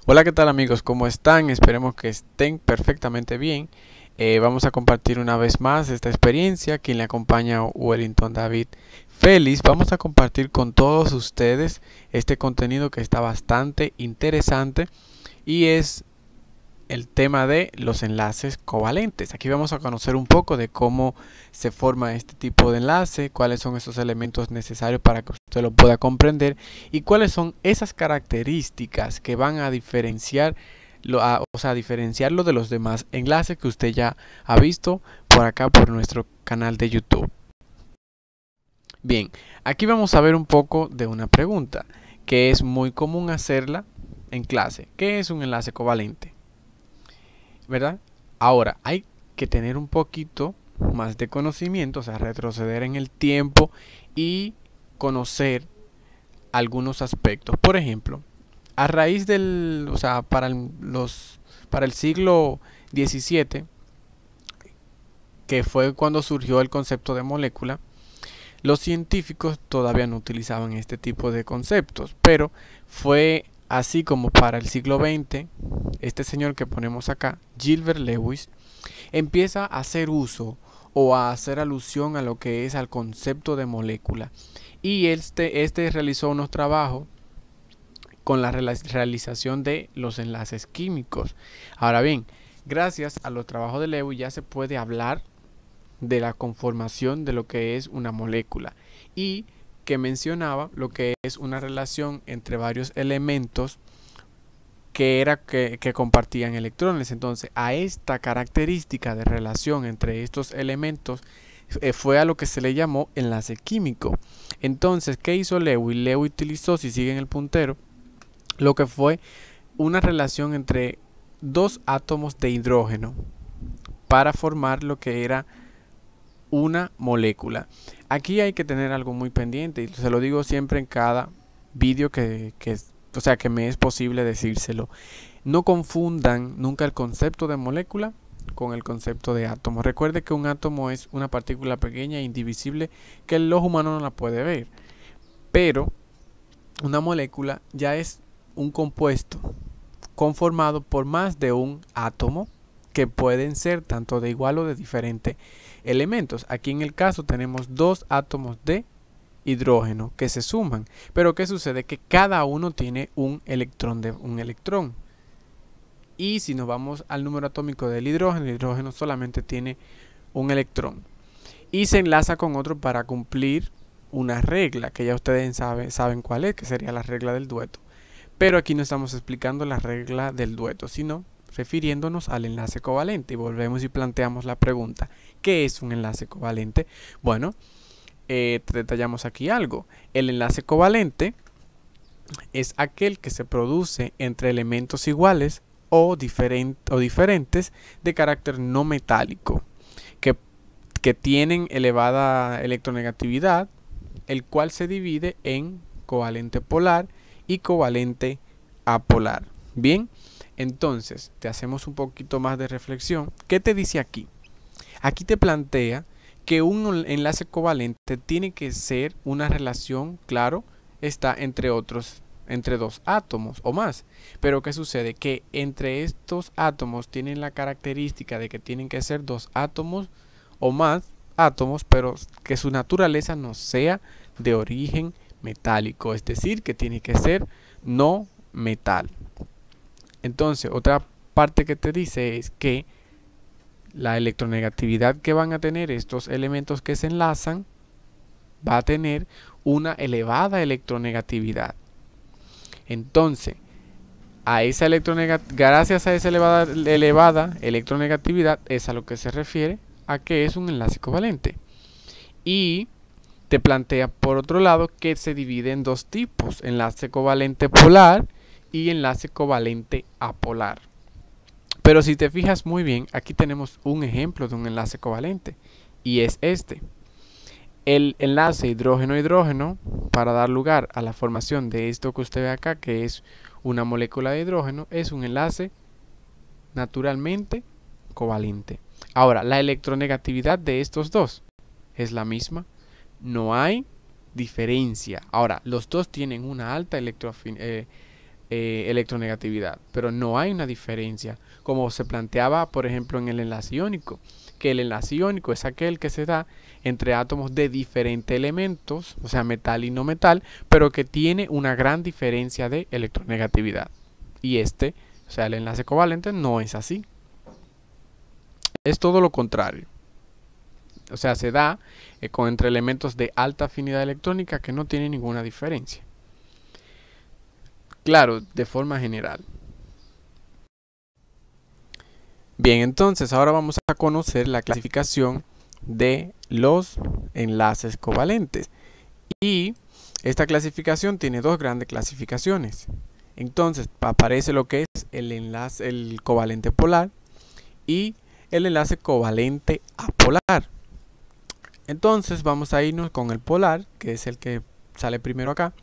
Hola, ¿qué tal amigos? ¿Cómo están? Esperemos que estén perfectamente bien. Vamos a compartir una vez más esta experiencia. Quien le acompaña, Wellington David Félix. Vamos a compartir con todos ustedes este contenido que está bastante interesante y es el tema de los enlaces covalentes. Aquí vamos a conocer un poco de cómo se forma este tipo de enlace, cuáles son esos elementos necesarios para que usted lo pueda comprender y cuáles son esas características que van a diferenciar diferenciarlo de los demás enlaces que usted ya ha visto por acá por nuestro canal de YouTube. Bien, aquí vamos a ver un poco de una pregunta que es muy común hacerla en clase. ¿Qué es un enlace covalente? ¿Verdad? Ahora, hay que tener un poquito más de conocimiento, o sea, retroceder en el tiempo y conocer algunos aspectos. Por ejemplo, a raíz del, o sea, para el siglo XVII, que fue cuando surgió el concepto de molécula, los científicos todavía no utilizaban este tipo de conceptos, pero fue así como para el siglo XX, este señor que ponemos acá, Gilbert Lewis, empieza a hacer uso o a hacer alusión a lo que es al concepto de molécula. Y este realizó unos trabajos con la realización de los enlaces químicos. Ahora bien, gracias a los trabajos de Lewis ya se puede hablar de la conformación de lo que es una molécula y que mencionaba lo que es una relación entre varios elementos que compartían electrones. Entonces, a esta característica de relación entre estos elementos fue a lo que se le llamó enlace químico. Entonces, ¿qué hizo Lewis? Lewis utilizó, si siguen el puntero, lo que fue una relación entre dos átomos de hidrógeno para formar lo que era una molécula. Aquí hay que tener algo muy pendiente y se lo digo siempre en cada vídeo que me es posible decírselo. No confundan nunca el concepto de molécula con el concepto de átomo. Recuerde que un átomo es una partícula pequeña e indivisible que el ojo humano no la puede ver. Pero una molécula ya es un compuesto conformado por más de un átomo que pueden ser tanto de igual o de diferente elementos. Aquí en el caso tenemos dos átomos de hidrógeno que se suman, pero ¿qué sucede? Que cada uno tiene un electrón. Y si nos vamos al número atómico del hidrógeno, el hidrógeno solamente tiene un electrón y se enlaza con otro para cumplir una regla que ya ustedes saben cuál es, que sería la regla del dueto. Pero aquí no estamos explicando la regla del dueto, sino refiriéndonos al enlace covalente. Y volvemos y planteamos la pregunta: ¿qué es un enlace covalente? Bueno, detallamos aquí algo. El enlace covalente es aquel que se produce entre elementos iguales o diferentes de carácter no metálico, que tienen elevada electronegatividad, el cual se divide en covalente polar y covalente apolar. Bien, entonces te hacemos un poquito más de reflexión. ¿Qué te dice aquí? Aquí te plantea que un enlace covalente tiene que ser una relación, claro, está entre dos átomos o más. Pero ¿qué sucede? Que entre estos átomos tienen la característica de que tienen que ser dos átomos o más átomos, pero que su naturaleza no sea de origen metálico, es decir, que tiene que ser no metal. Entonces, otra parte que te dice es que la electronegatividad que van a tener estos elementos que se enlazan va a tener una elevada electronegatividad. Entonces, gracias a esa elevada electronegatividad es a lo que se refiere a que es un enlace covalente. Y te plantea por otro lado que se divide en dos tipos: enlace covalente polar y enlace covalente apolar. Pero si te fijas muy bien, aquí tenemos un ejemplo de un enlace covalente y es este. El enlace hidrógeno-hidrógeno, para dar lugar a la formación de esto que usted ve acá, que es una molécula de hidrógeno, es un enlace naturalmente covalente. Ahora, la electronegatividad de estos dos es la misma, no hay diferencia. Ahora, los dos tienen una alta electronegatividad, pero no hay una diferencia, como se planteaba, por ejemplo, en el enlace iónico, que el enlace iónico es aquel que se da entre átomos de diferentes elementos, o sea, metal y no metal, pero que tiene una gran diferencia de electronegatividad. Y o sea, el enlace covalente no es así. Es todo lo contrario. O sea, se da entre elementos de alta afinidad electrónica que no tienen ninguna diferencia. Claro, de forma general. Bien, entonces ahora vamos a conocer la clasificación de los enlaces covalentes. Y esta clasificación tiene dos grandes clasificaciones. Entonces aparece lo que es el covalente polar y el enlace covalente apolar. Entonces vamos a irnos con el polar, que es el que sale primero acá.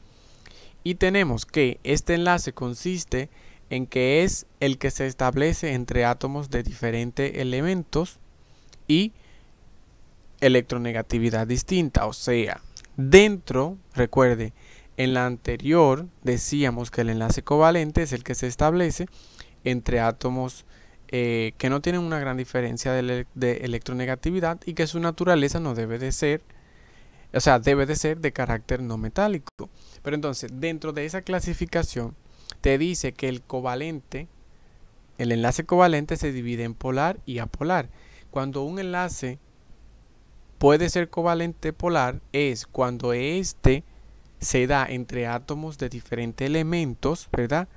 Y tenemos que este enlace consiste en que es el que se establece entre átomos de diferentes elementos y electronegatividad distinta. O sea, recuerde, en la anterior decíamos que el enlace covalente es el que se establece entre átomos que no tienen una gran diferencia de electronegatividad y que su naturaleza no debe de ser, o sea, debe de ser de carácter no metálico. Pero entonces, dentro de esa clasificación, te dice que el enlace covalente se divide en polar y apolar. Cuando un enlace puede ser covalente polar es cuando este se da entre átomos de diferentes elementos, ¿verdad?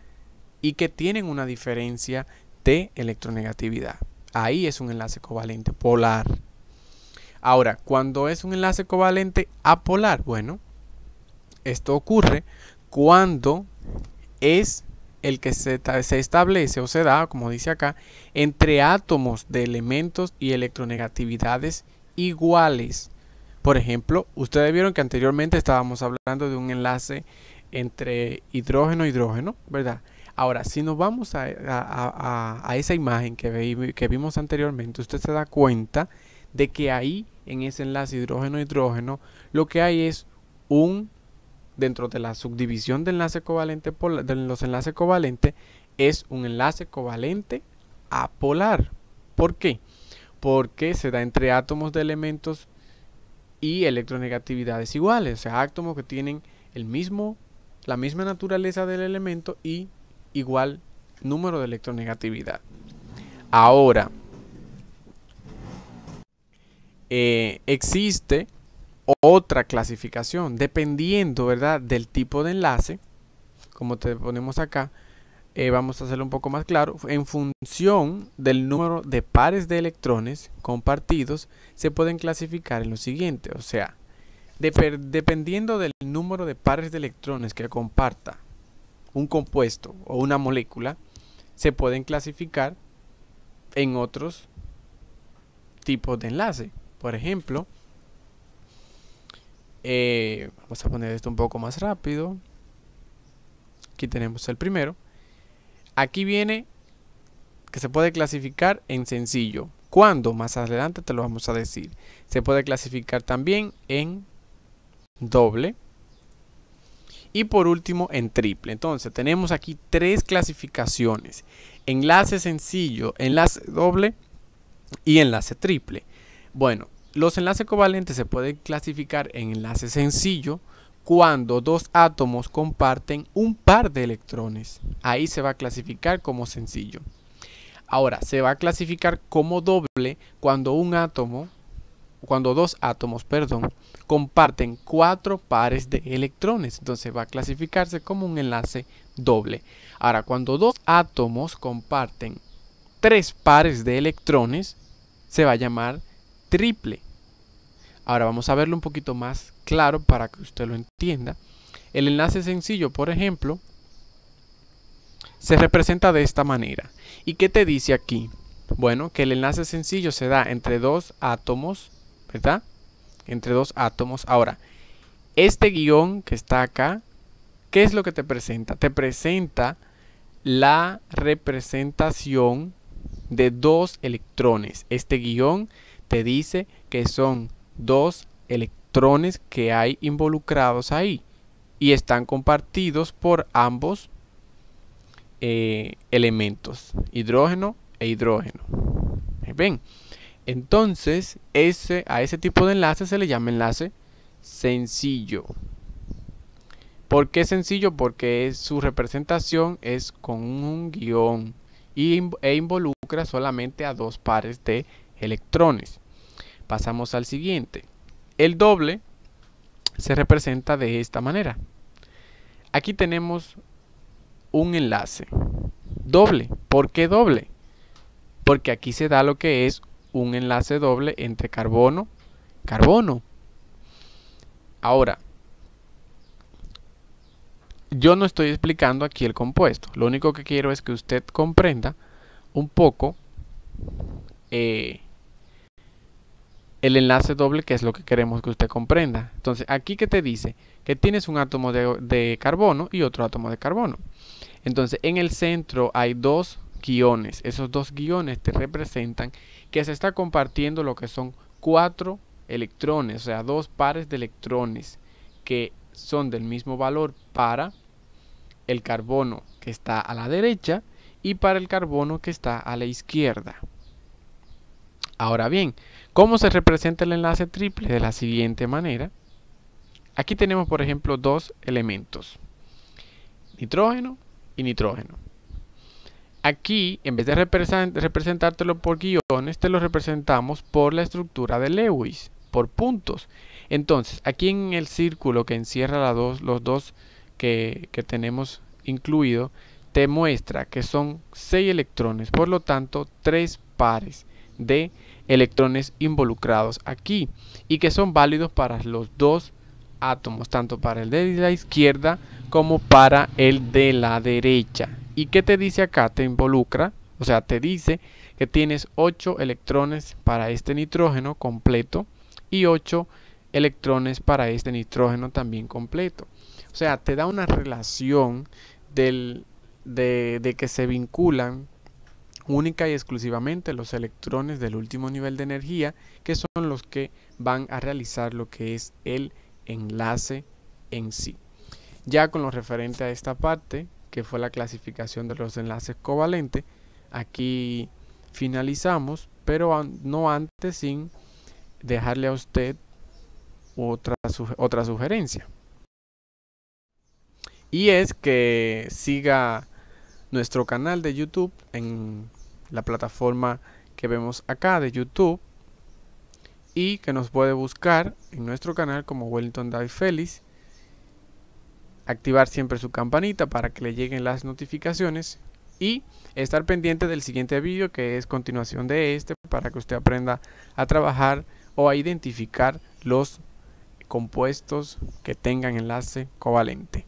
Y que tienen una diferencia de electronegatividad. Ahí es un enlace covalente polar. Ahora, cuando es un enlace covalente apolar, bueno, esto ocurre cuando es el que se establece o se da, como dice acá, entre átomos de elementos y electronegatividades iguales. Por ejemplo, ustedes vieron que anteriormente estábamos hablando de un enlace entre hidrógeno y hidrógeno, ¿verdad? Ahora, si nos vamos a esa imagen que vimos anteriormente, usted se da cuenta de que ahí, en ese enlace hidrógeno-hidrógeno, lo que hay es dentro de la subdivisión del enlace covalente de los enlaces covalentes, es un enlace covalente apolar. ¿Por qué? Porque se da entre átomos de elementos y electronegatividades iguales, o sea, átomos que tienen la misma naturaleza del elemento y igual número de electronegatividad. Ahora, existe otra clasificación dependiendo, ¿verdad?, del tipo de enlace. Como te ponemos acá, vamos a hacerlo un poco más claro. En función del número de pares de electrones compartidos, se pueden clasificar en lo siguiente. O sea, dependiendo del número de pares de electrones que comparta un compuesto o una molécula, se pueden clasificar en otros tipos de enlace. Por ejemplo, vamos a poner esto un poco más rápido. Aquí tenemos el primero. Aquí viene que se puede clasificar en sencillo. ¿Cuándo? Más adelante te lo vamos a decir. Se puede clasificar también en doble. Y por último en triple. Entonces tenemos aquí tres clasificaciones: enlace sencillo, enlace doble y enlace triple. Bueno, los enlaces covalentes se pueden clasificar en enlace sencillo cuando dos átomos comparten un par de electrones. Ahí se va a clasificar como sencillo. Ahora, se va a clasificar como doble cuando dos átomos, comparten 4 pares de electrones. Entonces va a clasificarse como un enlace doble. Ahora, cuando dos átomos comparten 3 pares de electrones, se va a llamar triple. Ahora vamos a verlo un poquito más claro para que usted lo entienda. El enlace sencillo, por ejemplo, se representa de esta manera. ¿Y qué te dice aquí? Bueno, que el enlace sencillo se da entre dos átomos, ¿verdad? Entre dos átomos. Ahora, este guión que está acá, ¿qué es lo que te presenta? Te presenta la representación de dos electrones. Este guión te dice que son dos electrones que hay involucrados ahí y están compartidos por ambos elementos, hidrógeno e hidrógeno. ¿Ven? Entonces, a ese tipo de enlace se le llama enlace sencillo. ¿Por qué sencillo? Porque su representación es con un guión e involucra solamente a dos pares de electrones. Pasamos al siguiente. El doble se representa de esta manera. Aquí tenemos un enlace doble. ¿Por qué doble? Porque aquí se da lo que es un enlace doble entre carbono, carbono. Ahora, yo no estoy explicando aquí el compuesto. Lo único que quiero es que usted comprenda un poco el enlace doble, que es lo que queremos que usted comprenda. Entonces, aquí que te dice que tienes un átomo de carbono y otro átomo de carbono. Entonces, en el centro hay dos guiones. Esos dos guiones te representan que se está compartiendo lo que son 4 electrones, o sea, dos pares de electrones que son del mismo valor para el carbono que está a la derecha y para el carbono que está a la izquierda. Ahora bien, ¿cómo se representa el enlace triple? De la siguiente manera. Aquí tenemos, por ejemplo, dos elementos, nitrógeno y nitrógeno. Aquí, en vez de representártelo por guiones, te lo representamos por la estructura de Lewis, por puntos. Entonces, aquí en el círculo que encierra los dos que tenemos incluido, te muestra que son 6 electrones, por lo tanto 3 pares de electrones involucrados aquí y que son válidos para los dos átomos, tanto para el de la izquierda como para el de la derecha. ¿Y qué te dice acá? Te involucra, o sea, te dice que tienes 8 electrones para este nitrógeno completo y 8 electrones para este nitrógeno también completo. O sea, te da una relación de que se vinculan única y exclusivamente los electrones del último nivel de energía, que son los que van a realizar lo que es el enlace en sí. Ya con lo referente a esta parte, que fue la clasificación de los enlaces covalentes, aquí finalizamos, pero no antes sin dejarle a usted otra sugerencia. Y es que siga nuestro canal de YouTube en la plataforma que vemos acá de YouTube, y que nos puede buscar en nuestro canal como Wellington David Félix. Activar siempre su campanita para que le lleguen las notificaciones y estar pendiente del siguiente vídeo, que es continuación de este, para que usted aprenda a trabajar o a identificar los compuestos que tengan enlace covalente.